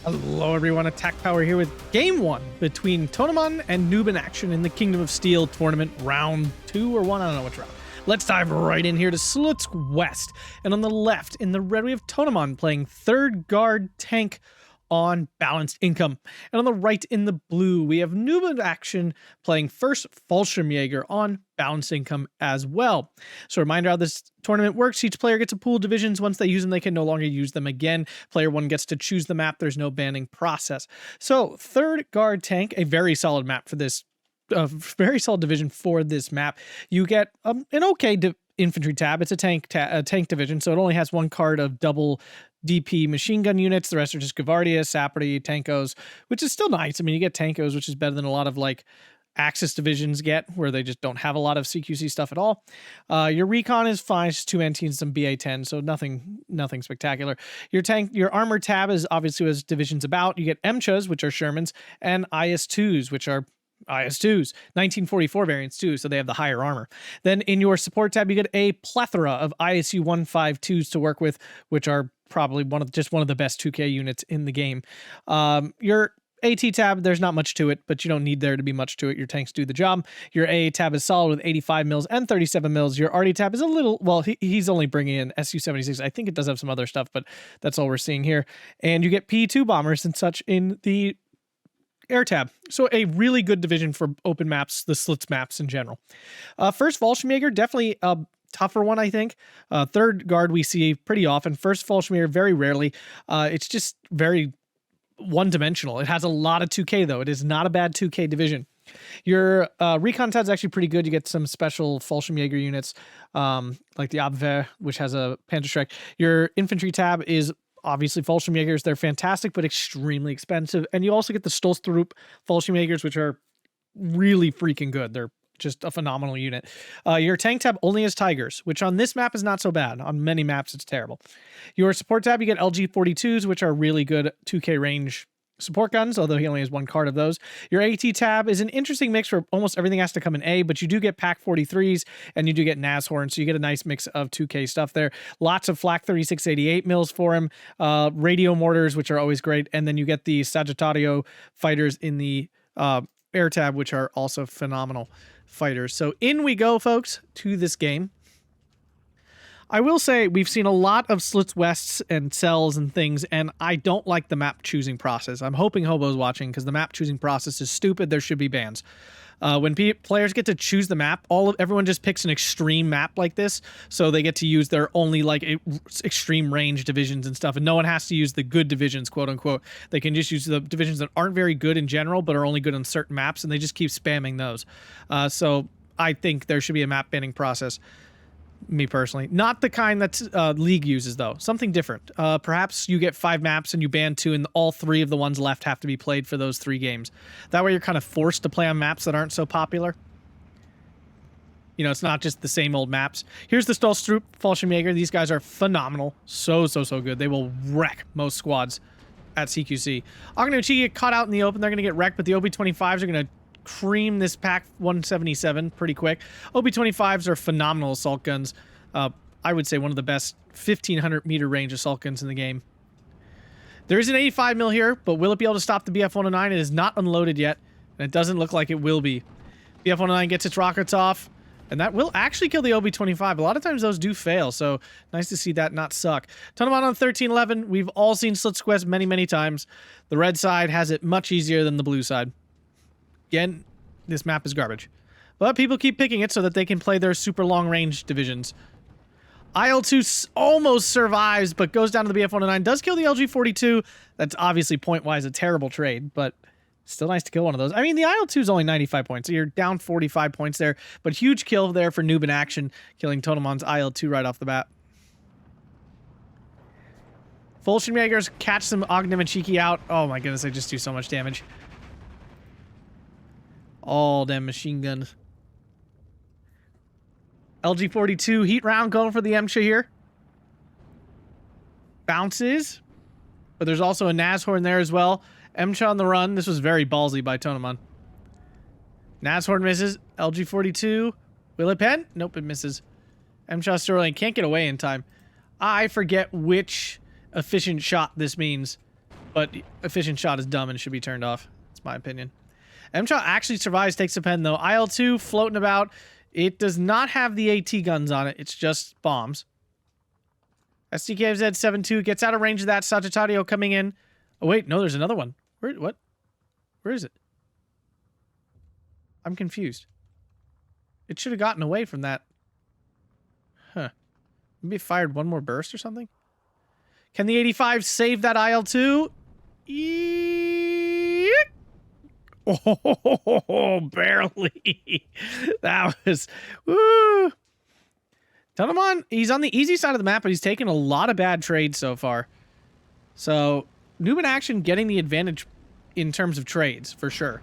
Hello everyone, Attack Power here with Game 1 between Tonnoman and Noobinaction in the Kingdom of Steel tournament, round 2 or 1, I don't know which round. Let's dive right in here to Slutsk West. And on the left, in the red, we have Tonnoman playing third guard tank on balanced income. And on the right, in the blue, we have Noobinaction playing first Fallschirmjager on balanced income as well. So reminder how this tournament works. Each player gets a pool of divisions. Once they use them, they can no longer use them again. Player 1 gets to choose the map. There's no banning process. So third guard tank, a very solid map for this, very solid division for this map. You get an okay infantry tab. It's a tank division, so it only has one card of double DP machine gun units. The rest are just Gavardia, Saprati, Tankos, which is still nice. I mean, you get Tankos, which is better than a lot of like Axis divisions get, where they just don't have a lot of CQC stuff at all. Your recon is fine, it's just 2 NT and some BA-10, so nothing spectacular. Your armor tab is obviously what divisions about. You get MCHAs, which are Shermans, and IS-2s, which are IS-2s, 1944 variants too, so they have the higher armor. Then in your support tab, you get a plethora of ISU 152s to work with, which are probably one of the best 2K units in the game. Your AT tab, there's not much to it, but you don't need there to be much to it. Your tanks do the job. Your AA tab is solid with 85 mils and 37 mils. Your RD tab is a little, well, he's only bringing in SU-76. I think it does have some other stuff, but that's all we're seeing here. And you get P2 bombers and such in the air tab. So a really good division for open maps, the Slutsk maps in general. First Fallschirmjager, definitely a tougher one, I think. Third guard we see pretty often. First Fallschirmjager, very rarely. It's just very one-dimensional. It has a lot of 2K, though. It is not a bad 2K division. Your recon tab is actually pretty good. You get some special Fallschirmjager units, like the Abwehr, which has a Panzerschreck. Your infantry tab is obviously Fallschirmjagers. They're fantastic, but extremely expensive. And you also get the Stolztrupp Fallschirmjagers, which are really freaking good. They're just a phenomenal unit. Your tank tab only has Tigers, which on this map is not so bad. On many maps, it's terrible. Your support tab, you get LG-42s, which are really good 2K range support guns, although he only has one card of those. Your AT tab is an interesting mix where almost everything has to come in A, but you do get PAC-43s and you do get Nashorn, so you get a nice mix of 2K stuff there. Lots of Flak 3688 mils for him, radio mortars, which are always great, and then you get the Sagittario fighters in the air tab, which are also phenomenal fighters. So in we go, folks, to this game. I will say we've seen a lot of Slutsk Wests and cells and things, and I don't like the map choosing process. I'm hoping Hobo's watching because the map choosing process is stupid. There should be bans. When players get to choose the map, everyone just picks an extreme map like this, so they get to use their only like extreme range divisions and stuff, and no one has to use the good divisions, quote unquote. They can just use the divisions that aren't very good in general, but are only good on certain maps, and they just keep spamming those. So I think there should be a map banning process. Me personally, not the kind that League uses though. Something different. Perhaps you get 5 maps and you ban 2, and all 3 of the ones left have to be played for those 3 games. That way, you're kind of forced to play on maps that aren't so popular. You know, it's not just the same old maps. Here's the Stolztrupp Fallschirmjager. These guys are phenomenal. So good. They will wreck most squads at CQC. Ognuchi get caught out in the open. They're going to get wrecked, but the OB-25s are going to cream this PAC 177 pretty quick. OB-25s are phenomenal assault guns. I would say one of the best 1500 meter range assault guns in the game. There is an 85 mil here, but will it be able to stop the BF-109? It is not unloaded yet, and it doesn't look like it will be. BF-109 gets its rockets off, and that will actually kill the OB-25. A lot of times those do fail, so nice to see that not suck. Tonnoman on 1311. We've all seen Slutsk West many times. The red side has it much easier than the blue side. Again, this map is garbage. But people keep picking it so that they can play their super long-range divisions. IL-2 almost survives, but goes down to the BF-109. Does kill the LG-42. That's obviously point-wise a terrible trade, but still nice to kill one of those. I mean, the IL-2 is only 95 points, so you're down 45 points there. But huge kill there for Noobinaction, killing Tonnoman's IL-2 right off the bat. Fallschirmjagers catch some Ognem and Cheeky out. Oh my goodness, they just do so much damage. All them machine guns. LG-42 heat round going for the MCHA here. Bounces. But there's also a Nashorn there as well. MCHA on the run. This was very ballsy by Tonnoman. Nashorn misses. LG-42. Will it pen? Nope, it misses. MCHA Sterling can't get away in time. I forget which efficient shot this means. But efficient shot is dumb and should be turned off. That's my opinion. M-Shot actually survives, takes a pen, though. IL-2 floating about. It does not have the AT guns on it. It's just bombs. SDKZ 7-2 gets out of range of that. Sagittario coming in. Oh, wait. No, there's another one. What? Where is it? I'm confused. It should have gotten away from that. Huh. Maybe it fired one more burst or something? Can the 85 save that IL-2? Oh, barely. That was... Woo. Tonnoman, he's on the easy side of the map, but he's taken a lot of bad trades so far. So, Noobinaction getting the advantage in terms of trades, for sure.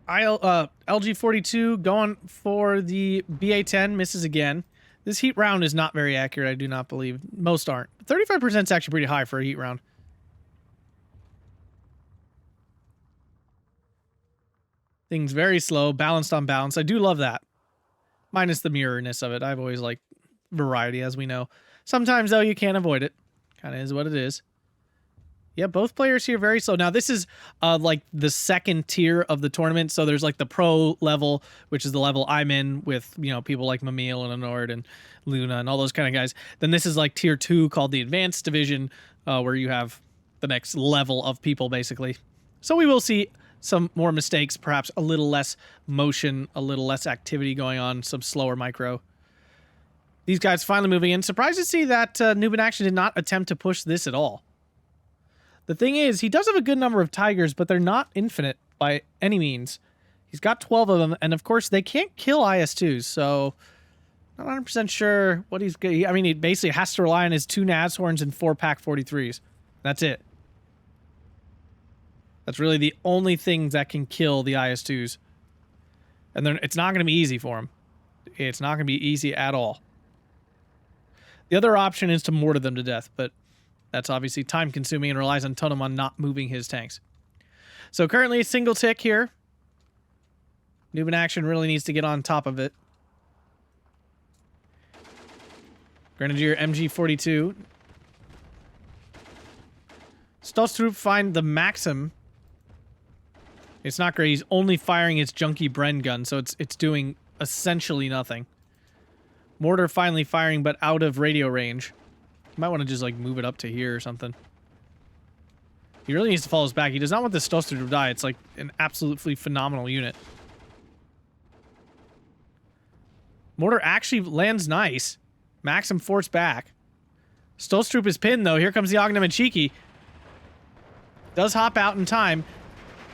LG42 going for the BA-10, misses again. This heat round is not very accurate, I do not believe. Most aren't. 35% is actually pretty high for a heat round. Things very slow, balanced on balance. I do love that. Minus the mirrorness of it. I've always liked variety, as we know. Sometimes, though, you can't avoid it. Kind of is what it is. Yeah, both players here very slow. Now, this is like the second tier of the tournament. So there's like the pro level, which is the level I'm in with, you know, people like Mamil and Anord and Luna and all those kind of guys. Then this is like tier 2 called the advanced division, where you have the next level of people, basically. So we will see some more mistakes, perhaps a little less motion, a little less activity going on, some slower micro. These guys finally moving in. Surprised to see that Noobinaction did not attempt to push this at all. The thing is, he does have a good number of Tigers, but they're not infinite by any means. He's got 12 of them, and of course, they can't kill IS-2s, so not 100% sure what he's... I mean, he basically has to rely on his 2 Nashorns and 4 Pack 43s. That's it. That's really the only thing that can kill the IS-2s. And it's not going to be easy for him. It's not going to be easy at all. The other option is to mortar them to death, but that's obviously time-consuming and relies on Tonnoman not moving his tanks. So currently a single tick here. Noobinaction really needs to get on top of it. Grenadier MG42. Stolztrup find the Maxim. It's not great. He's only firing its junky Bren gun, so it's doing essentially nothing. Mortar finally firing, but out of radio range. You might want to just, like, move it up to here or something. He really needs to fall his back. He does not want the Stolztrup to die. It's, like, an absolutely phenomenal unit. Mortar actually lands nice. Maxim forced back. Stolztrup is pinned, though. Here comes the Ognum and Cheeky. Does hop out in time.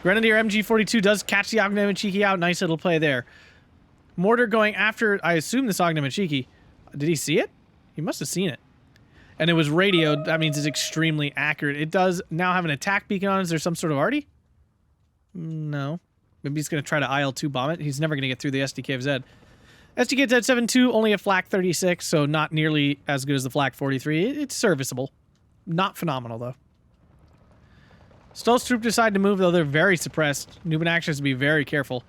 Grenadier MG42 does catch the Ognum and Cheeky out. Nice little play there. Mortar going after, I assume, this Ognum and Cheeky. Did he see it? He must have seen it. And it was radioed. That means it's extremely accurate. It does now have an attack beacon on. Is there some sort of arty? No. Maybe he's going to try to IL-2 bomb it. He's never going to get through the SDKZ. SDKZ 7-2, only a flak 36, so not nearly as good as the flak 43. It's serviceable. Not phenomenal, though. Stolztrup decide to move, though. They're very suppressed. Noobinaction has to be very careful.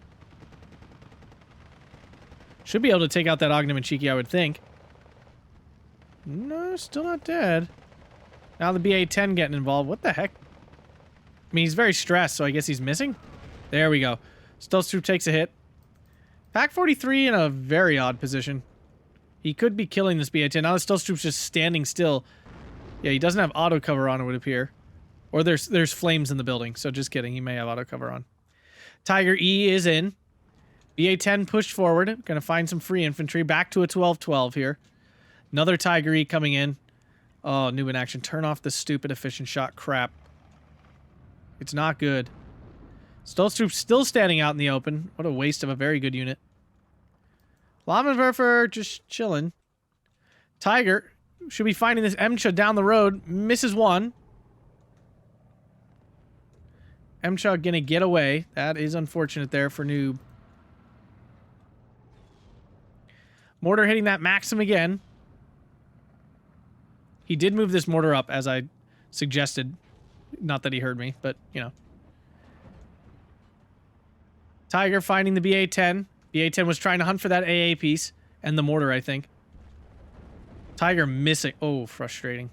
Should be able to take out that Ognum and Cheeky, I would think. No, still not dead. Now the BA-10 getting involved. What the heck? I mean, he's very stressed, so I guess he's missing? There we go. Stolztrup takes a hit. Pack 43 in a very odd position. He could be killing this BA-10. Now the Stolztrup's just standing still. Yeah, he doesn't have auto cover on, it would appear. Or there's flames in the building, so just kidding. He may have auto cover on. Tiger E is in. BA-10 pushed forward. Gonna find some free infantry. Back to a 12-12 here. Another Tiger E coming in. Oh, Noobinaction. Turn off the stupid efficient shot crap. It's not good. Stolztrup still standing out in the open. What a waste of a very good unit. Flammenwerfer just chilling. Tiger should be finding this Emcha down the road. Misses one. Emcha gonna get away. That is unfortunate there for Noob. Mortar hitting that Maxim again. He did move this mortar up, as I suggested. Not that he heard me, but, you know. Tiger finding the BA-10. BA-10 was trying to hunt for that AA piece. And the mortar, I think. Tiger missing. Oh, frustrating.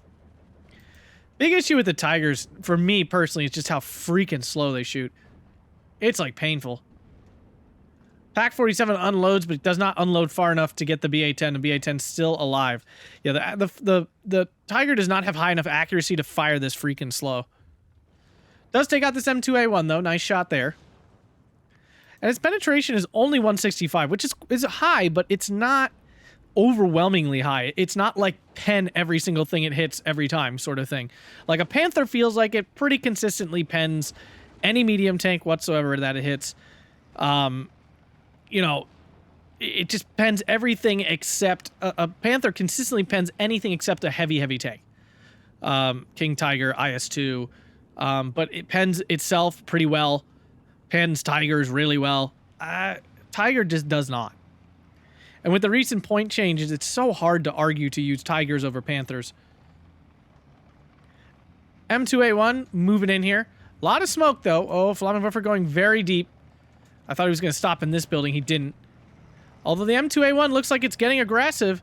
Big issue with the Tigers, for me personally, is just how freaking slow they shoot. It's like painful. Pack 47 unloads, but it does not unload far enough to get the BA-10. The BA-10's still alive. Yeah, the Tiger does not have high enough accuracy to fire this freaking slow. Does take out this M2A1 though. Nice shot there. And its penetration is only 165, which is high, but it's not overwhelmingly high. It's not like pen every single thing it hits every time sort of thing. Like a Panther feels like it pretty consistently pens any medium tank whatsoever that it hits. You know, it just pens everything except a Panther consistently pens anything except a heavy tank. King Tiger, IS-2, but it pens itself pretty well. Pens Tigers really well. Tiger just does not. And with the recent point changes, it's so hard to argue to use Tigers over Panthers. M2A1 moving in here. A lot of smoke, though. Oh, Flammenwerfer going very deep. I thought he was going to stop in this building. He didn't. Although the M2A1 looks like it's getting aggressive.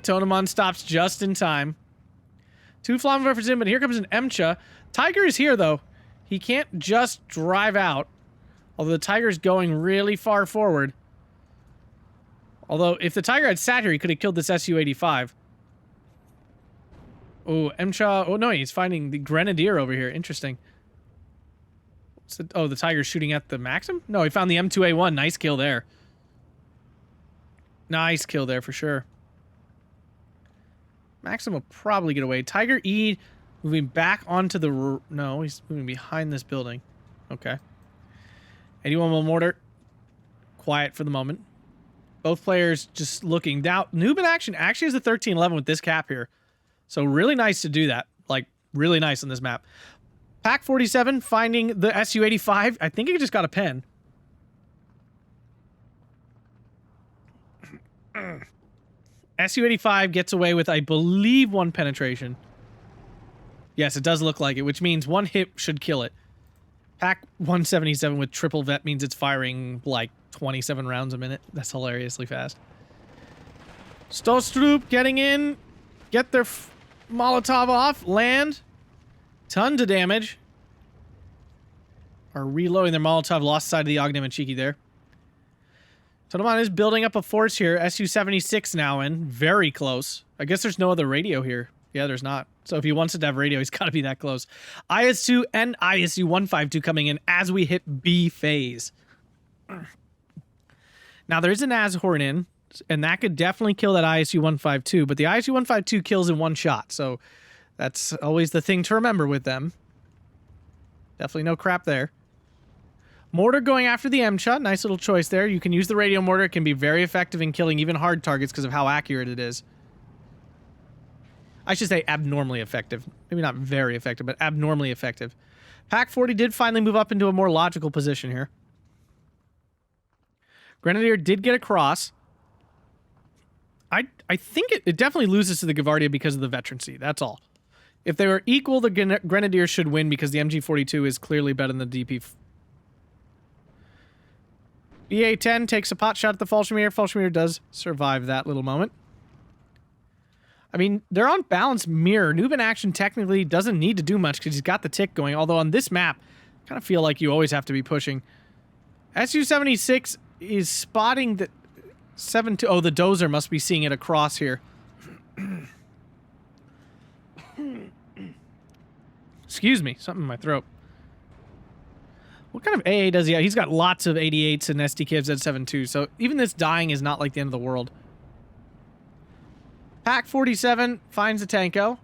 Tonnoman stops just in time. 2 Flammenwerfers in, but here comes an MCHA. Tiger is here, though. He can't just drive out. Although the Tiger's going really far forward. Although, if the Tiger had sat here, he could have killed this Su-85. Oh, MCHA. Oh, no, he's finding the Grenadier over here. Interesting. Oh, the Tiger's shooting at the Maxim? No, he found the M2A1. Nice kill there. Nice kill there for sure. Maxim will probably get away. Tiger E moving back onto the... No, he's moving behind this building. Okay. 81mm mortar. Quiet for the moment. Both players just looking. Now, Noobinaction actually has a 13-11 with this cap here. So really nice to do that. Like, really nice on this map. Pack 47 finding the Su-85. I think he just got a pen. Su-85 gets away with, I believe, 1 penetration. Yes, it does look like it, which means 1 hit should kill it. Pack 177 with triple vet means it's firing, like, 27 rounds a minute. That's hilariously fast. Stostrup getting in. Get their Molotov off. Land. Tons of damage. Are reloading their Molotov. Lost side of the Ogden and Cheeky there. Tonnoman is building up a force here. Su-76 now in. Very close. I guess there's no other radio here. Yeah, there's not. So if he wants it to have radio, he's got to be that close. IS-2 and ISU-152 coming in as we hit B phase. Now, there is an Azhorn in, and that could definitely kill that ISU-152, but the ISU-152 kills in 1 shot, so that's always the thing to remember with them. Definitely no crap there. Mortar going after the M-shot. Nice little choice there. You can use the radio mortar. It can be very effective in killing even hard targets because of how accurate it is. I should say abnormally effective. Maybe not very effective, but abnormally effective. Pack 40 did finally move up into a more logical position here. Grenadier did get across. I think it definitely loses to the Gavardia because of the veterancy. That's all. If they were equal, the Grenadier should win because the MG42 is clearly better than the DP. BA-10 takes a pot shot at the Fallschirmjager. Fallschirmjager does survive that little moment. I mean, they're on balance mirror. Noobinaction technically doesn't need to do much because he's got the tick going. Although on this map, I kind of feel like you always have to be pushing. Su-76 is spotting the 7-2. Oh, the dozer must be seeing it across here. Excuse me, something in my throat. What kind of AA does he have? He's got lots of 88s and SDK Z7 so even this dying is not like the end of the world. Pack 47 finds the Tanko.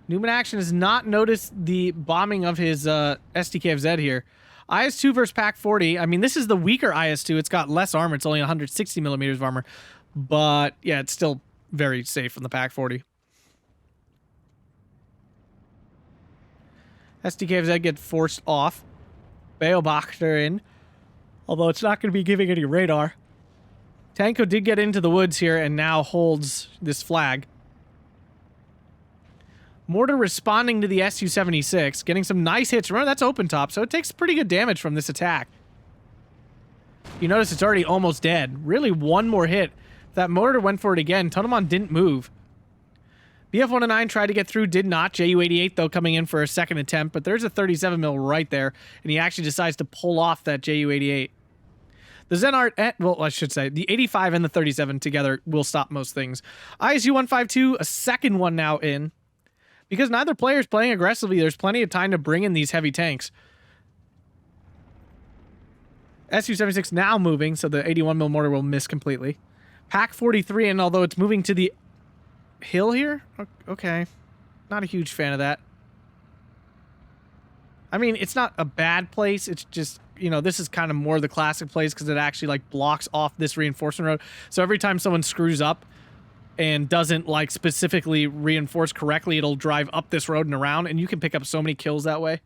Noobinaction has not noticed the bombing of his SDKFZ here. IS-2 versus Pack 40. I mean, this is the weaker IS-2. It's got less armor. It's only 160 millimeters of armor. But, yeah, it's still very safe from the Pack 40. SDKFZ gets forced off. Beobachter in. Although it's not going to be giving any radar. Tanko did get into the woods here and now holds this flag. Mortar responding to the Su-76, getting some nice hits. Remember, that's open top, so it takes pretty good damage from this attack. You notice it's already almost dead. Really, one more hit That mortar went for it again. Tonnoman didn't move. BF-109 tried to get through, did not. JU-88, though, coming in for a second attempt, but there's a 37 mil right there, and he actually decides to pull off that JU-88. The Zenart, well, I should say, the 85 and the 37 together will stop most things. ISU-152, a second one now in. Because neither player is playing aggressively, there's plenty of time to bring in these heavy tanks. SU-76 now moving, so the 81 mil mortar will miss completely. Pack 43, and although it's moving to the hill here, okay, not a huge fan of that. I mean, it's not a bad place. It's just, you know, this is kind of more the classic place because it actually like blocks off this reinforcement road. So every time someone screws up and doesn't like specifically reinforce correctly, it'll drive up this road and around, and you can pick up so many kills that way.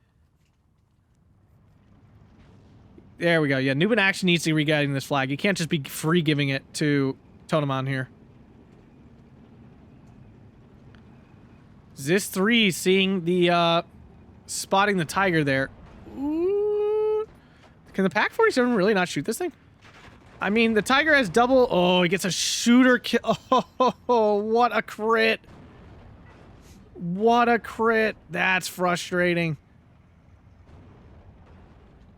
There we go. Yeah, Noobinaction needs to be re-guiding this flag. You can't just be free giving it to Tonnoman here. Zis 3 seeing the, spotting the Tiger there. Ooh. Can the Pack 47 really not shoot this thing? I mean, the Tiger has double. Oh, he gets a shooter kill. Oh, what a crit. What a crit. That's frustrating.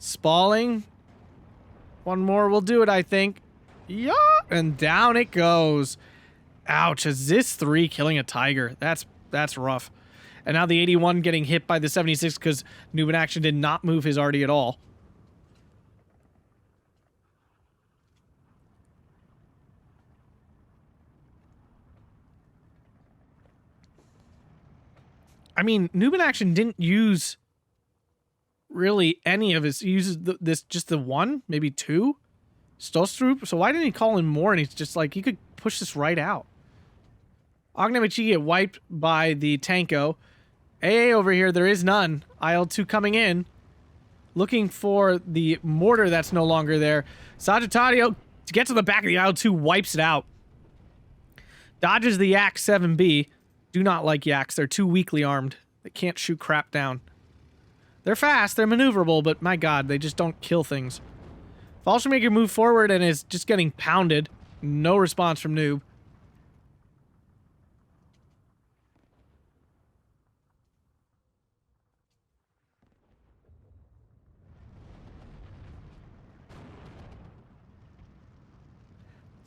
Spalling. One more will do it, I think. Yeah, and down it goes. Ouch, a Zis 3 killing a Tiger. That's rough. And now the 81 getting hit by the 76 because Noobinaction did not move his arty at all. I mean, Noobinaction didn't use really any of his. He uses this just the one, maybe two. Stostrup. So why didn't he call in more? And he's just like, he could push this right out. Ognemichi get wiped by the Tanko. AA over here, there is none. IL-2 coming in. Looking for the mortar that's no longer there. Sagittario, to get to the back of the IL-2, wipes it out. Dodges the Yak 7B. Do not like Yaks. They're too weakly armed. They can't shoot crap down. They're fast, they're maneuverable, but my god, they just don't kill things. Fallschirmjager moved forward and is just getting pounded. No response from Noob.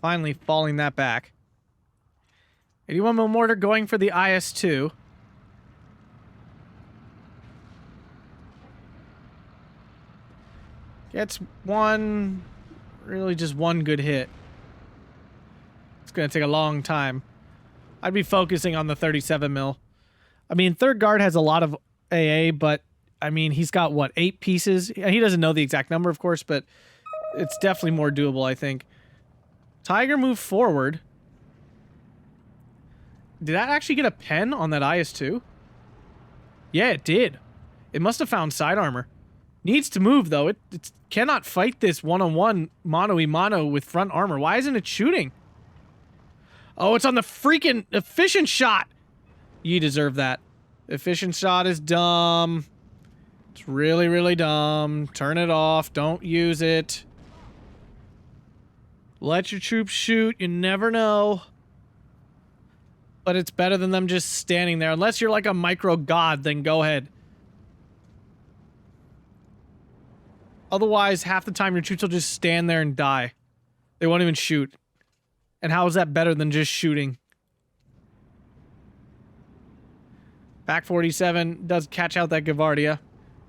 Finally falling that back. 81 mil mortar going for the IS-2. Gets one, really just one good hit. It's going to take a long time. I'd be focusing on the 37 mil. I mean, third guard has a lot of AA, but I mean, he's got what, 8 pieces? He doesn't know the exact number, of course, but it's definitely more doable, I think. Tiger moved forward. Did that actually get a pen on that IS-2? Yeah, it did. It must have found side armor. Needs to move, though. It cannot fight this one-on-one mano-y-mano with front armor. Why isn't it shooting? Oh, it's on the freaking efficient shot. You deserve that. Efficient shot is dumb. It's really, really dumb. Turn it off. Don't use it. Let your troops shoot. You never know. But it's better than them just standing there. Unless you're like a micro god, then go ahead. Otherwise, half the time your troops will just stand there and die. They won't even shoot. And how is that better than just shooting? Pack 47 does catch out that Gavardia.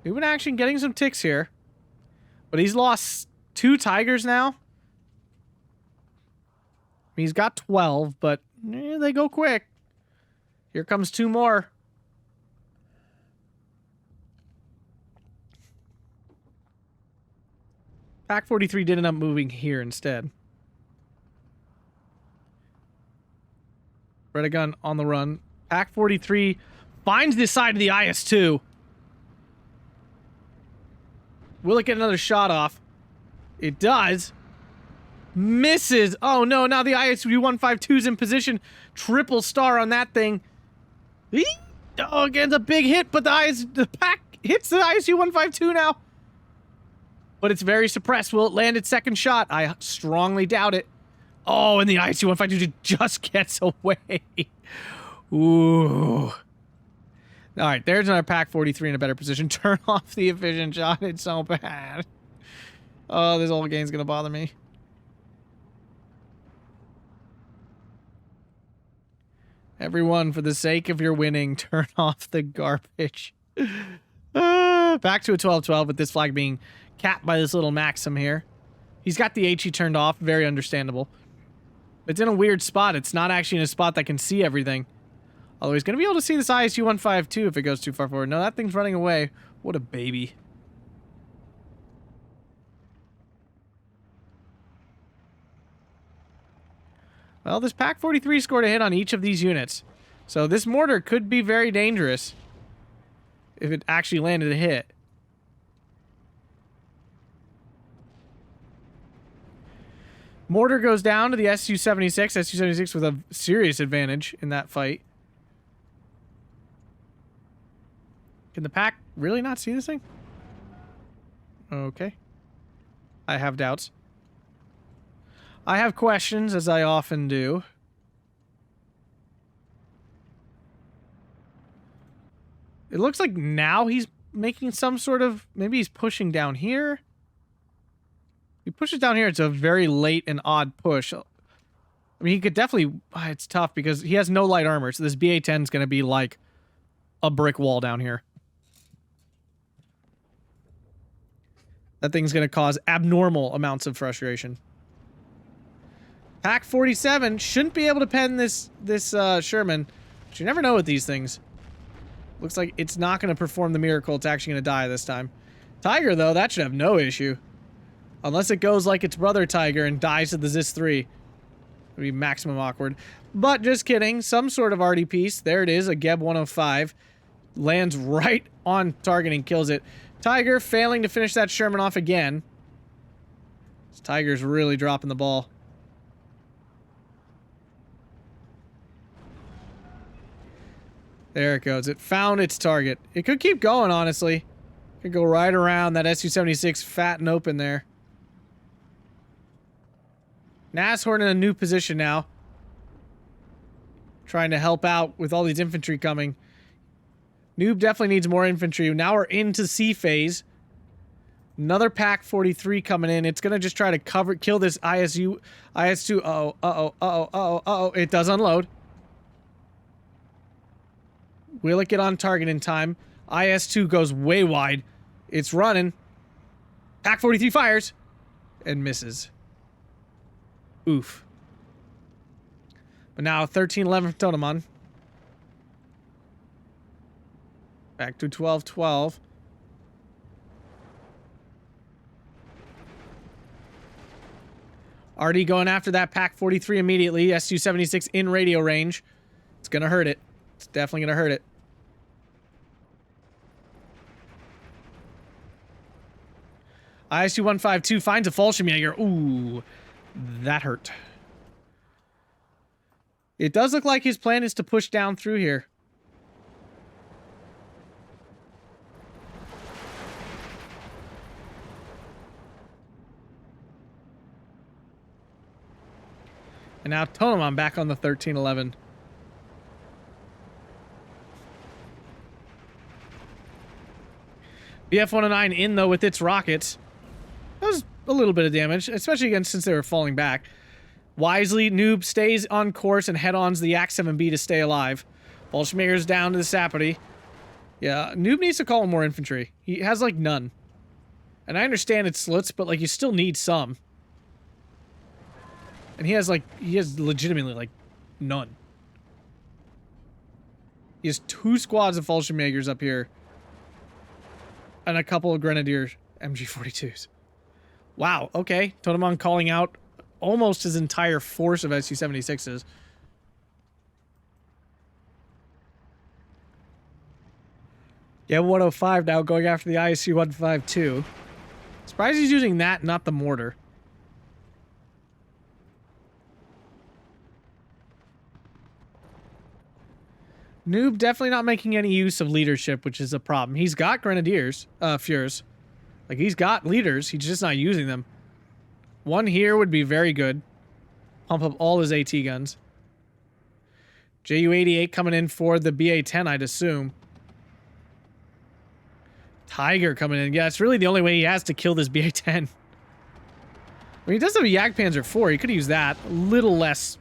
Noobinaction getting some ticks here. But he's lost 2 Tigers now. He's got 12, but they go quick. Here comes 2 more. Pack 43 did end up moving here instead. Redagun on the run. Pack 43 finds the side of the IS-2. Will it get another shot off? It does. Misses. Oh no, now the ISU-152's in position. Triple star on that thing. Oh, again, a big hit, but the pack hits the ISU-152 now. But it's very suppressed. Will it land its second shot? I strongly doubt it. Oh, and the IC-152 just gets away. Ooh. All right, there's another Pack 43 in a better position. Turn off the efficient shot. It's so bad. Oh, this whole game's gonna bother me. Everyone, for the sake of your winning, turn off the garbage. Back to a 12-12 with this flag being capped by this little Maxim here. He's got the HE turned off. Very understandable. It's in a weird spot. It's not actually in a spot that can see everything. Although he's going to be able to see this ISU-152 if it goes too far forward. No, that thing's running away. What a baby. Well, this Pack 43 scored a hit on each of these units. So this mortar could be very dangerous if it actually landed a hit. Mortar goes down to the SU-76. SU-76 with a serious advantage in that fight. Can the Pack really not see this thing? Okay. I have doubts. I have questions, as I often do. It looks like now he's making some sort of... Maybe he's pushing down here. He pushes down here. It's a very late and odd push. I mean, he could definitely... It's tough because he has no light armor, so this BA-10 is going to be like a brick wall down here. That thing's going to cause abnormal amounts of frustration. Pack 47 shouldn't be able to pen this Sherman, but you never know with these things. Looks like it's not going to perform the miracle. It's actually going to die this time. Tiger, though, that should have no issue. Unless it goes like its brother Tiger and dies to the ZIS-3. It would be maximum awkward. But just kidding. Some sort of arty piece. There it is, a Geb 105. Lands right on target and kills it. Tiger failing to finish that Sherman off again. This Tiger's really dropping the ball. There it goes. It found its target. It could keep going, honestly. It could go right around that SU-76 fat and open there. Nashorn in a new position now. Trying to help out with all these infantry coming. Noob definitely needs more infantry. Now we're into C phase. Another Pack 43 coming in. It's going to just try to kill this IS-2. Uh-oh. It does unload. Will it get on target in time? IS-2 goes way wide. It's running. Pack 43 fires. And misses. Oof. But now 13-11 for Tonnoman. Back to 12-12. Already going after that Pack 43 immediately. SU-76 in radio range. It's gonna hurt it. It's definitely gonna hurt it. ISU-152 finds a Fallschirmjager. Ooh, that hurt. It does look like his plan is to push down through here. And now Tonnoman back on the 13-11. BF-109 in, though, with its rockets. That was a little bit of damage, especially again since they were falling back. Wisely, Noob stays on course and head-ons the Yak-7B to stay alive. Fallschirmjager's down to the Sapperty. Yeah, Noob needs to call in more infantry. He has, like, none. And I understand it's Slutsk, but, like, you still need some. And he has legitimately, like, none. He has 2 squads of Fallschirmjagers up here. And a couple of Grenadier MG-42s. Wow, okay. Tonnoman calling out almost his entire force of SU-76s. Yeah, 105 now going after the ISU-152. Surprised he's using that, not the mortar. Noob definitely not making any use of leadership, which is a problem. He's got Grenadiers, Fures. Like, he's got leaders, he's just not using them. One here would be very good. pump up all his AT guns. Ju-88 coming in for the BA-10, I'd assume. Tiger coming in. Yeah, it's really the only way he has to kill this BA-10. I mean, he does have a Jagdpanzer IV. He could use that. A little less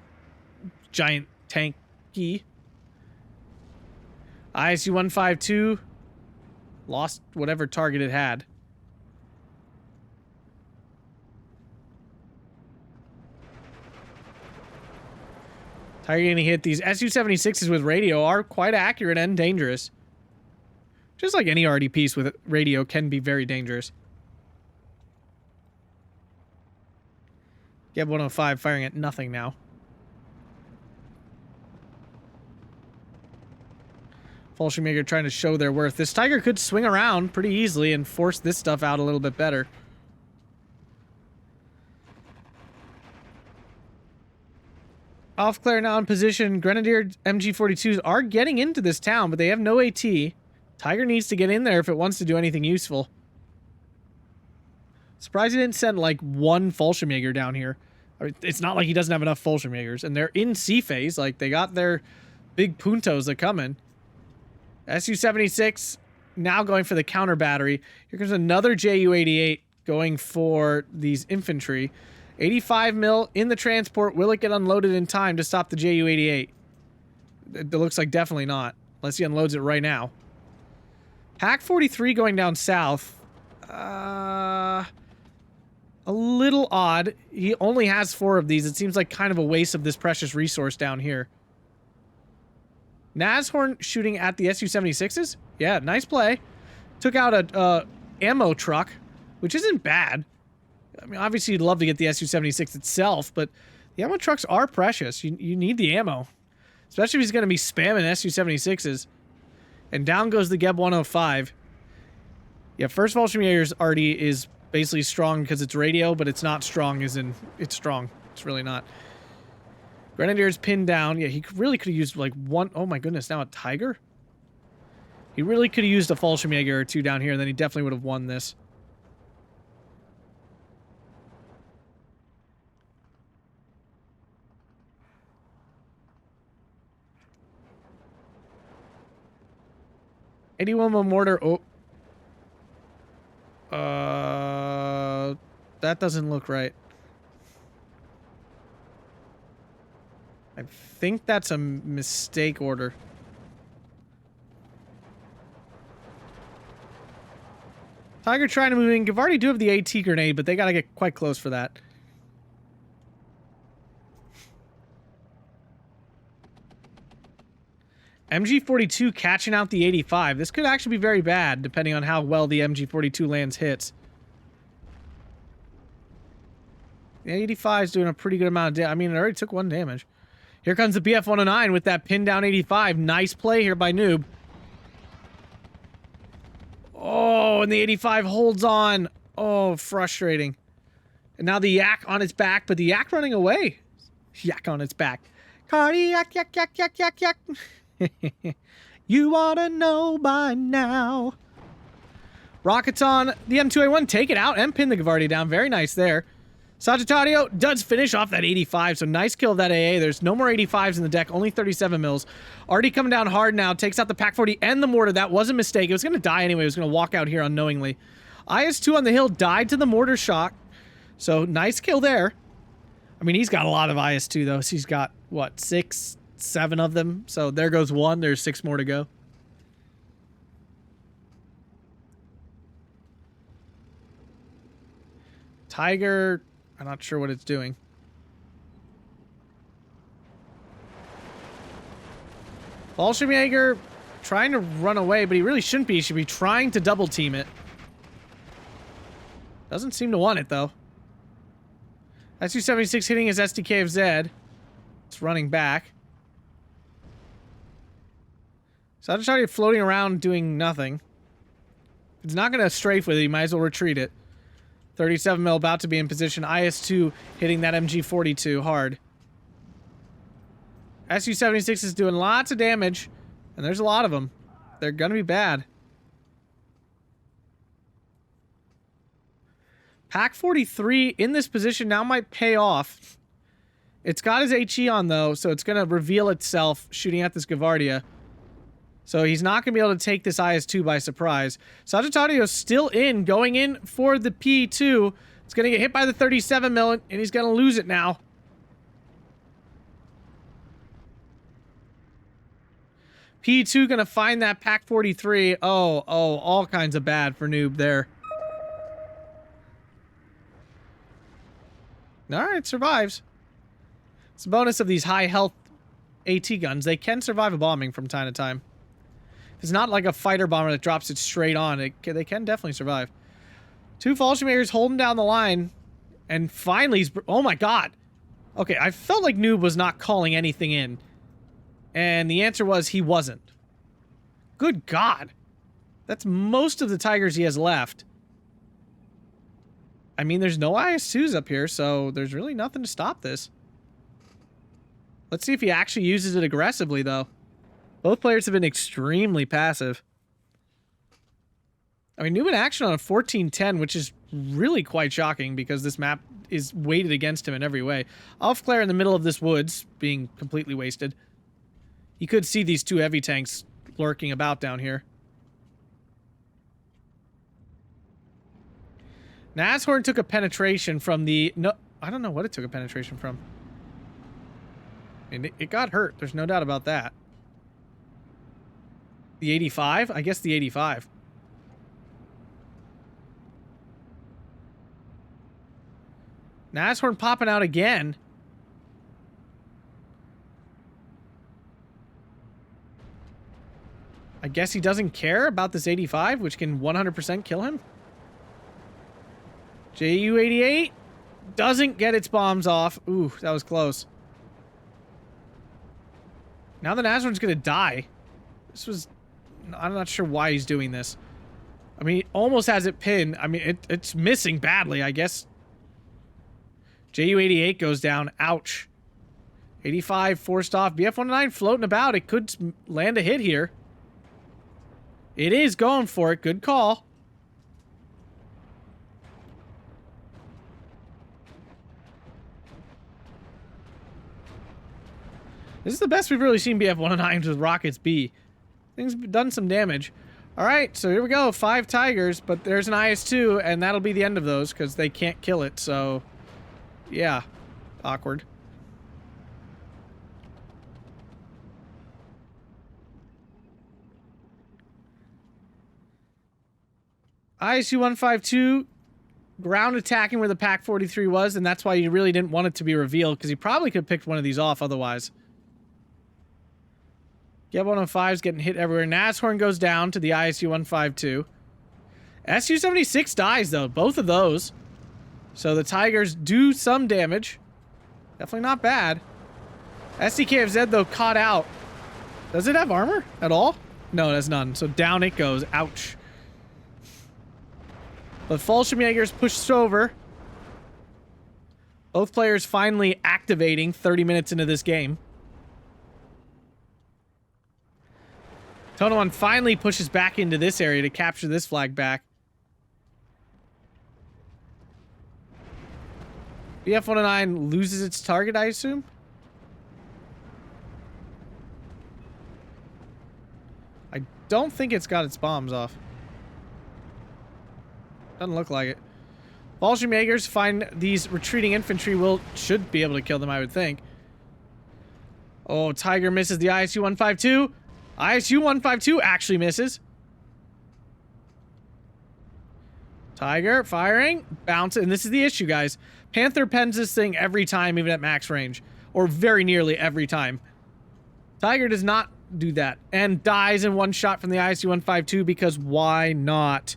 giant tanky. ISU-152 lost whatever target it had. Tiger getting hit. These Su-76s with radio are quite accurate and dangerous. Just like any RD piece with radio can be very dangerous. Geb 105 firing at nothing now. Fallschirmjager trying to show their worth. This Tiger could swing around pretty easily and force this stuff out a little bit better. Off Claire now in position. Grenadier MG42s are getting into this town, but they have no AT. Tiger needs to get in there if it wants to do anything useful. Surprised he didn't send like one Fallschirmjager down here. I mean, it's not like he doesn't have enough Fallschirmjagers, and they're in C phase. Like, they got their big puntos that come in. Su-76 now going for the counter battery. Here comes another Ju-88 going for these infantry. 85 mil in the transport. Will it get unloaded in time to stop the Ju-88? It looks like definitely not, unless he unloads it right now. Pack 43 going down south. A little odd. He only has 4 of these. It seems like kind of a waste of this precious resource down here. Nashorn shooting at the Su-76s? Yeah, nice play. Took out a ammo truck, which isn't bad. I mean, obviously you'd love to get the Su-76 itself, but the ammo trucks are precious. You need the ammo. Especially if he's going to be spamming Su-76s. And down goes the Geb 105. Yeah, first Fallschirmjager's already is basically strong because it's radio, but it's not strong as in it's strong. It's really not. Grenadier's pinned down. Yeah, he really could have used like one. Oh my goodness, now a Tiger? He really could have used a Fallschirmjager or 2 down here, and then he definitely would have won this. '81 mortar. Oh. That doesn't look right. I think that's a mistake order. Tiger trying to move in. Gavardi do have the AT grenade, but they gotta get quite close for that. MG42 catching out the 85. This could actually be very bad, depending on how well the MG42 lands hits. The 85 is doing a pretty good amount of damage. I mean, it already took 1 damage. Here comes the BF-109 with that pin down 85. Nice play here by Noob. Oh, and the 85 holds on. Oh, frustrating. And now the Yak on its back, but the Yak running away. Yak on its back. Cardiac, yak, yak, yak, yak, yak. You ought to know by now. Rockets on the M2A1. Take it out and pin the Gavardi down. Very nice there. Sagittario does finish off that 85, so nice kill of that AA. There's no more 85s in the deck, only 37 mils. Already coming down hard now, takes out the Pack 40 and the mortar. That was a mistake. It was going to die anyway. It was going to walk out here unknowingly. IS-2 on the hill died to the mortar shock, so nice kill there. I mean, he's got a lot of IS-2, though. So he's got, what, 6, 7 of them? So there goes 1. There's 6 more to go. Tiger... I'm not sure what it's doing. Fallschirmjager trying to run away, but he really shouldn't be. He should be trying to double team it. Doesn't seem to want it, though. Su-76 hitting his SDK of Z. It's running back. So I just started floating around doing nothing. If it's not going to strafe with it, you might as well retreat it. 37 mil about to be in position. IS-2 hitting that MG42 hard. Su-76 is doing lots of damage, and there's a lot of them. They're gonna be bad. Pack 43 in this position now might pay off. It's got his HE on, though, so it's going to reveal itself shooting at this Gavardia. So he's not going to be able to take this IS-2 by surprise. Sagittario's still in, going in for the P2. It's going to get hit by the 37 mil, and he's going to lose it now. P2 going to find that Pac 43. Oh, all kinds of bad for Noob there. Alright, survives. It's the bonus of these high health AT guns. They can survive a bombing from time to time. It's not like a fighter bomber that drops it straight on. They can definitely survive. 2 Fallschirmjagers holding down the line. And finally, he's... Oh my god! Okay, I felt like Noob was not calling anything in. And the answer was he wasn't. Good god. That's most of the Tigers he has left. I mean, there's no IS-2s up here, so there's really nothing to stop this. Let's see if he actually uses it aggressively, though. Both players have been extremely passive. I mean, Noobinaction on a 14-10, which is really quite shocking because this map is weighted against him in every way. Alfclair in the middle of this woods, being completely wasted. You could see these 2 heavy tanks lurking about down here. Nashorn took a penetration from the... No, I don't know what it took a penetration from. And it got hurt. There's no doubt about that. The 85? I guess the 85. Nashorn popping out again. I guess he doesn't care about this 85, which can 100% kill him. JU-88 doesn't get its bombs off. Ooh, that was close. Now the Nashorn's gonna die. This was... I'm not sure why he's doing this. I mean, he almost has it pinned. I mean, it's missing badly, I guess. JU-88 goes down. Ouch. 85 forced off. BF-109 floating about. It could land a hit here. It is going for it. Good call. This is the best we've really seen BF-109s with Rockets B. Thing's done some damage. Alright, so here we go. 5 Tigers, but there's an IS-2, and that'll be the end of those, because they can't kill it, so... Yeah. Awkward. ISU-152 ground attacking where the Pac 43 was, and that's why you really didn't want it to be revealed, because he probably could have picked one of these off otherwise. Geb-105 is getting hit everywhere. Nashorn goes down to the ISU-152. SU-76 dies, though. Both of those. So the Tigers do some damage. Definitely not bad. SDKFZ, though, caught out. Does it have armor at all? No, it has none. So down it goes. Ouch. But Fallschirmjager's pushed over. Both players finally activating 30 minutes into this game. Tonnoman finally pushes back into this area to capture this flag back. BF-109 loses its target, I assume? I don't think it's got its bombs off. Doesn't look like it. Fallschirmjagers find these retreating infantry should be able to kill them, I would think. Oh, Tiger misses the ISU-152. ISU-152 actually misses. Tiger firing, bounce, and this is the issue, guys. Panther pens this thing every time, even at max range, or very nearly every time. Tiger does not do that, and dies in one shot from the ISU-152 because why not?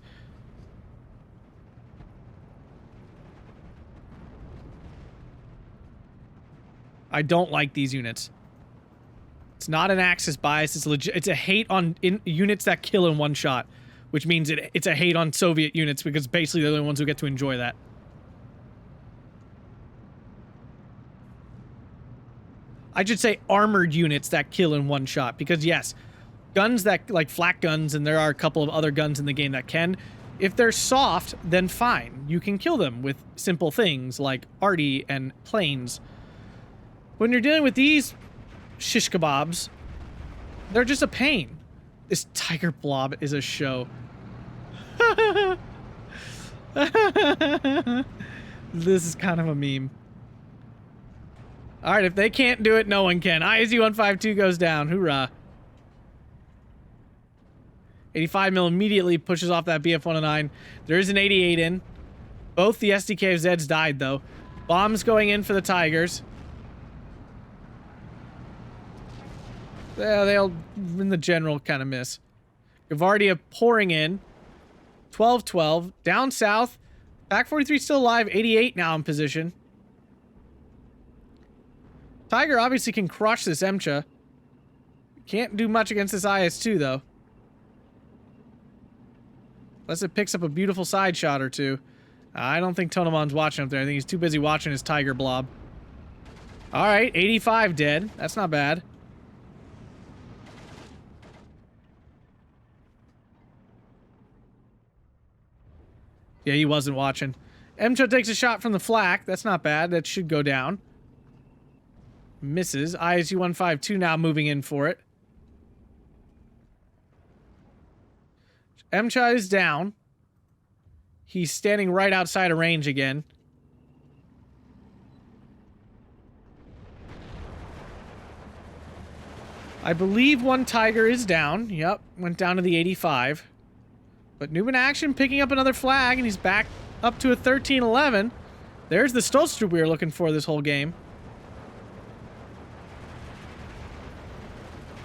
I don't like these units. It's not an Axis bias. It's legit. It's a hate on units that kill in one shot, which means it's a hate on Soviet units because basically they're the only ones who get to enjoy that. I should say armored units that kill in one shot because yes, guns that like flak guns, and there are a couple of other guns in the game that can. If they're soft, then fine. You can kill them with simple things like arty and planes. When you're dealing with these shish kebabs, they're just a pain. This tiger blob is a show. This is kind of a meme. Alright, if they can't do it, no one can. ISU-152 goes down. Hoorah. 85 mil immediately pushes off that BF-109. There is an 88 in. Both the SDKFZs died, though. Bombs going in for the Tigers. They'll, in the general, kind of miss. Gavardia pouring in. 12-12. Down south. Back 43 still alive. 88 now in position. Tiger obviously can crush this MCHA. Can't do much against this IS-2, though. Unless it picks up a beautiful side shot or two. I don't think Tonnoman's watching up there. I think he's too busy watching his tiger blob. Alright, 85 dead. That's not bad. Yeah, he wasn't watching. MCHA takes a shot from the flak. That's not bad. That should go down. Misses. ISU-152 now moving in for it. MCHA is down. He's standing right outside of range again. I believe one Tiger is down. Yep, went down to the 85. But Noobinaction picking up another flag, and he's back up to a 13-11. There's the Slutsk we were looking for this whole game.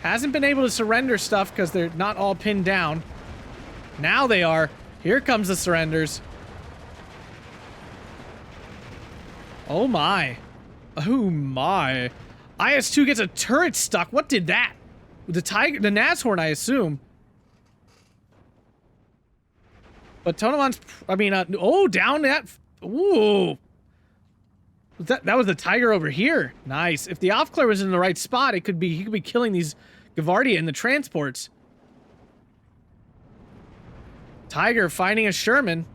Hasn't been able to surrender stuff because they're not all pinned down. Now they are. Here comes the surrenders. Oh my. Oh my. IS-2 gets a turret stuck. What did that? The Tiger, the Nashorn, I assume. But Tonnoman's, I mean, oh, down that. Ooh. That was the Tiger over here. Nice. If the off clear was in the right spot, he could be killing these Gavardia in the transports. Tiger finding a Sherman.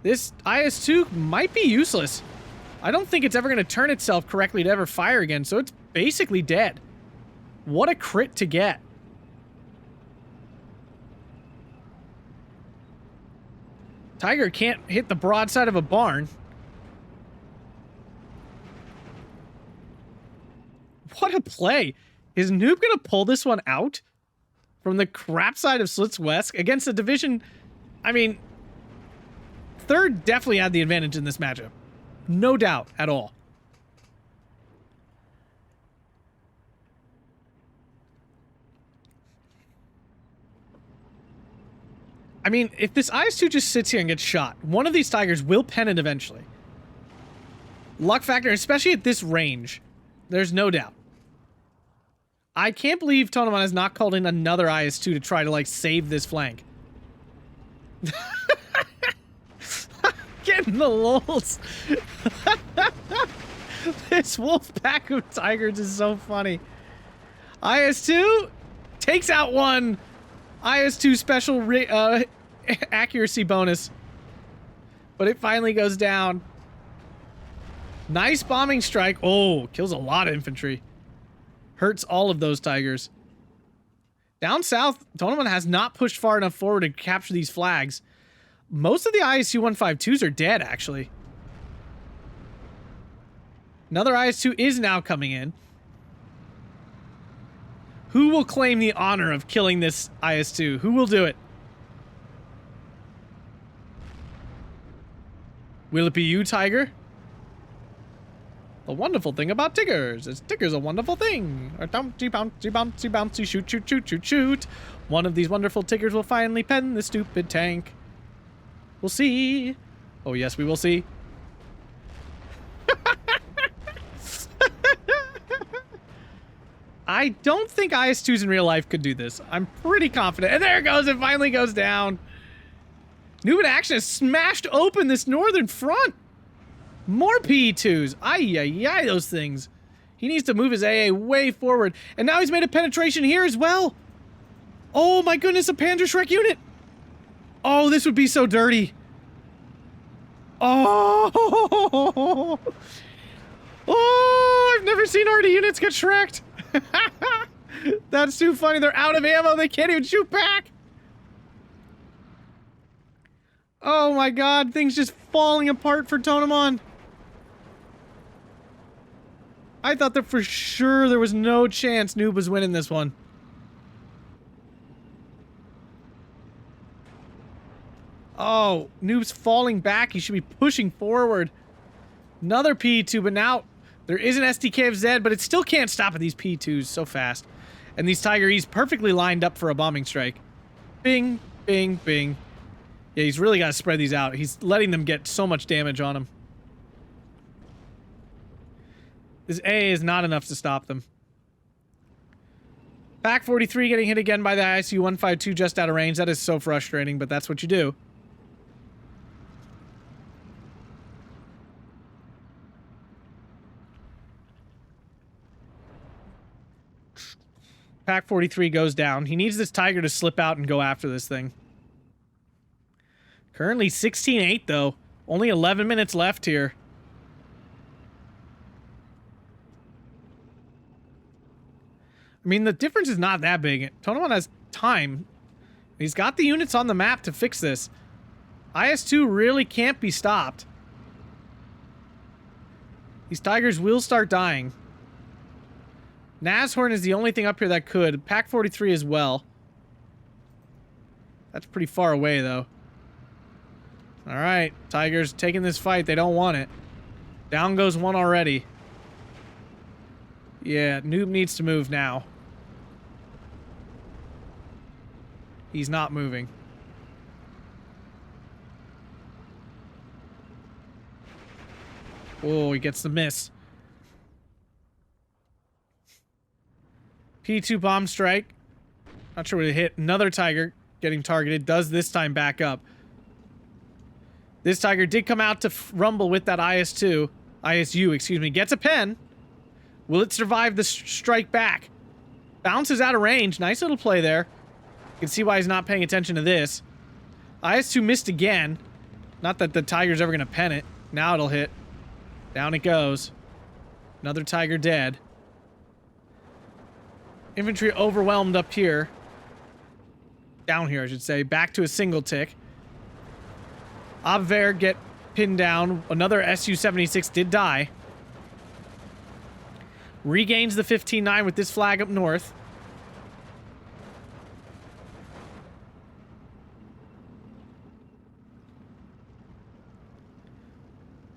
This IS-2 might be useless. I don't think it's ever going to turn itself correctly to ever fire again, so it's basically dead. What a crit to get. Tiger can't hit the broadside of a barn. What a play. Is Noob going to pull this one out? From the crap side of Slutsk West against a division, I mean, third definitely had the advantage in this matchup. No doubt at all. I mean, if this IS-2 just sits here and gets shot, one of these Tigers will pen it eventually. Luck factor, especially at this range, there's no doubt. I can't believe Tonnoman has not called in another IS-2 to try to, like, save this flank. Getting the lulz. This wolf pack of tigers is so funny. IS-2 takes out one. IS-2 special accuracy bonus. But it finally goes down. Nice bombing strike. Oh, kills a lot of infantry. Hurts all of those tigers. Down south, Tonnoman has not pushed far enough forward to capture these flags. Most of the ISU-152s are dead, actually. Another IS-2 is now coming in. Who will claim the honor of killing this IS-2? Who will do it? Will it be you, Tiger? The wonderful thing about Tigers is Tigger's a wonderful thing. Or bouncy, bouncy, bouncy, bouncy, shoot, shoot, shoot, shoot, shoot. One of these wonderful Tigers will finally pen the stupid tank. We'll see. Oh, yes, we will see. I don't think IS-2s in real life could do this. I'm pretty confident. And there it goes. It finally goes down. Noobinaction has smashed open this northern front. More PE2s. Ay, those things. He needs to move his AA way forward. And now he's made a penetration here as well. Oh my goodness, a Panzerschreck unit. Oh, this would be so dirty. Oh. Oh, I've never seen arty units get shreked. That's too funny. They're out of ammo. They can't even shoot back. Oh my god, things just falling apart for Tonnoman. I thought that for sure there was no chance Noob was winning this one. Oh, Noob's falling back. He should be pushing forward. Another P2, but now there is an SDK of Z, but it still can't stop at these P2s so fast. And these Tiger E's perfectly lined up for a bombing strike. Bing, bing, bing. Yeah, he's really got to spread these out. He's letting them get so much damage on him. This A is not enough to stop them. Pack 43 getting hit again by the ISU 152 just out of range. That is so frustrating, but that's what you do. Pack 43 goes down. He needs this Tiger to slip out and go after this thing. Currently 16-8 though. Only 11 minutes left here. I mean, the difference is not that big. Tonnoman has time. He's got the units on the map to fix this. IS-2 really can't be stopped. These Tigers will start dying. Nashorn is the only thing up here that could. Pack 43 as well. That's pretty far away, though. Alright, Tigers taking this fight. They don't want it. Down goes one already. Yeah, Noob needs to move now. He's not moving. Oh, he gets the miss. P2 bomb strike. Not sure what it hit. Another Tiger getting targeted. Does this time back up. This Tiger did come out to rumble with that IS-2. ISU, excuse me. Gets a pen. Will it survive the strike back? Bounces out of range. Nice little play there. You can see why he's not paying attention to this. IS-2 missed again. Not that the Tiger's ever going to pen it. Now it'll hit. Down it goes. Another Tiger dead. Infantry overwhelmed up here. Down here, I should say. Back to a single tick. Abwehr get pinned down. Another Su-76 did die. Regains the 15-9 with this flag up north.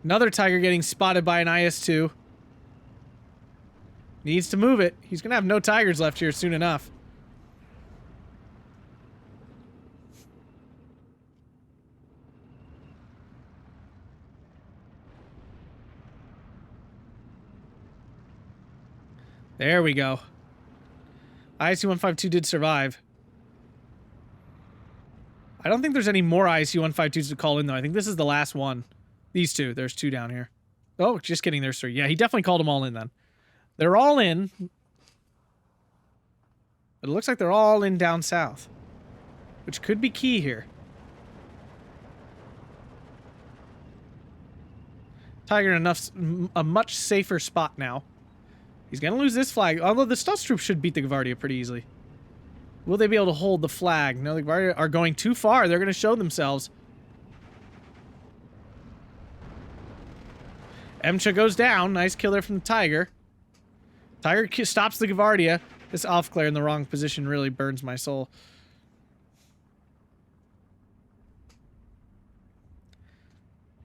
Another Tiger getting spotted by an IS-2. Needs to move it. He's going to have no Tigers left here soon enough. There we go. ISU-152 did survive. I don't think there's any more ISU-152s to call in, though. I think this is the last one. These two. There's two down here. Oh, just kidding. There's three. Yeah, he definitely called them all in, then. They're all in. But it looks like they're all in down south. Which could be key here. Tiger in a much safer spot now. He's going to lose this flag. Although the Slutsk troops should beat the Gvardia pretty easily. Will they be able to hold the flag? No, the Gvardia are going too far. They're going to show themselves. Emcha goes down. Nice kill there from the Tiger. Tiger stops the Gvardia. This Aufklär in the wrong position really burns my soul.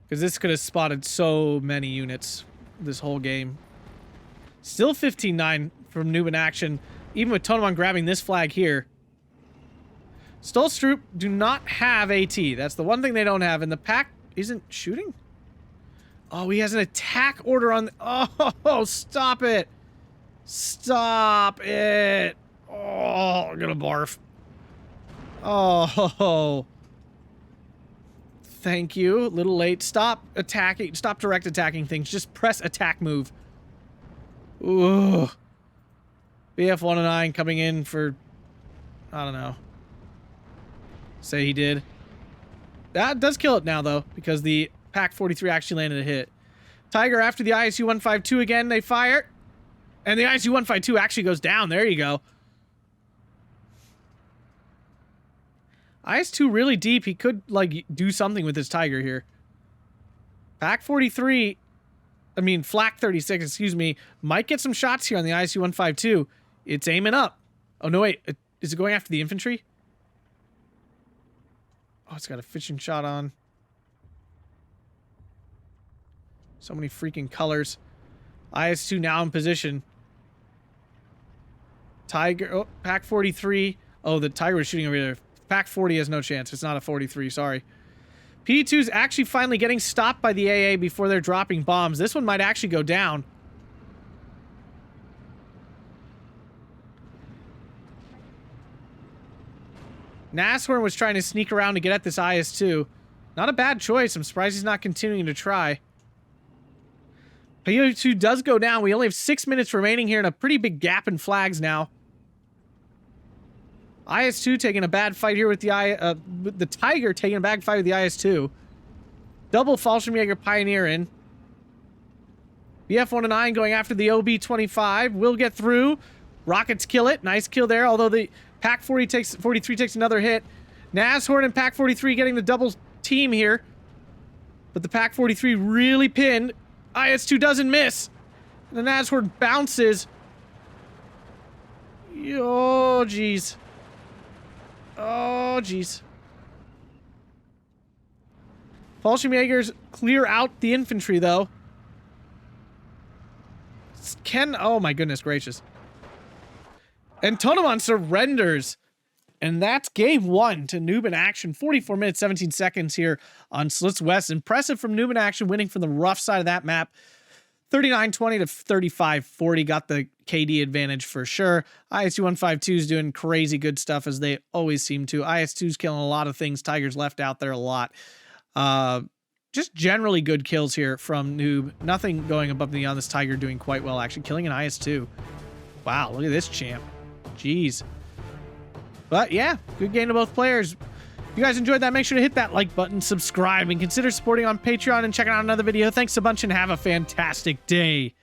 Because this could have spotted so many units this whole game. Still 15-9 from Noobinaction. Even with Tonnoman grabbing this flag here. Slutsk troop do not have AT. That's the one thing they don't have. And the pack isn't shooting? Oh, he has an attack order on... Oh, stop it. Stop it. Oh, I'm gonna barf. Oh. Thank you. A little late. Stop attacking. Stop direct attacking things. Just press attack move. Ooh. BF-109 coming in for... I don't know. Say he did. That does kill it now, though, because the Pack 43 actually landed a hit. Tiger after the ISU 152 again. They fire. And the ISU 152 actually goes down. There you go. IS-2 really deep. He could, like, do something with his Tiger here. Pack 43, I mean, Flak 36, excuse me, might get some shots here on the ISU 152. It's aiming up. Oh, no, wait. Is it going after the infantry? Oh, it's got a fishing shot on. So many freaking colors. IS-2 now in position. Tiger, oh, Pack 43. Oh, the Tiger was shooting over there. Pack 40 has no chance. It's not a 43, sorry. P2's actually finally getting stopped by the AA before they're dropping bombs. This one might actually go down. Nashorn was trying to sneak around to get at this IS-2. Not a bad choice. I'm surprised he's not continuing to try. P2 does go down. We only have 6 minutes remaining here and a pretty big gap in flags now. IS-2 taking a bad fight here with the Tiger taking a bad fight with the IS-2. Double Fallschirmjager Pioneer in. BF-109 going after the OB-25. Will get through. Rockets kill it. Nice kill there, although the Pack 43 takes another hit. Nashorn and Pack 43 getting the double team here. But the Pack 43 really pinned. IS-2 doesn't miss. The Nashorn bounces. Oh, jeez. Oh, jeez. Fallschirmjagers clear out the infantry, though. Oh my goodness gracious. And Tonnoman surrenders. And that's game 1 to Noobinaction. 44 minutes, 17 seconds here on Slutsk West. Impressive from Noobinaction, winning from the rough side of that map. 39-20 to 35-40. Got the KD advantage for sure. ISU 152 is doing crazy good stuff as they always seem to. IS-2's killing a lot of things. Tiger's left out there a lot. Just generally good kills here from Noob. Nothing going above and beyond. This Tiger doing quite well, actually. Killing an IS-2. Wow, look at this champ. Jeez. But yeah, good game to both players. If you guys enjoyed that, make sure to hit that like button, subscribe, and consider supporting on Patreon and checking out another video. Thanks a bunch and have a fantastic day.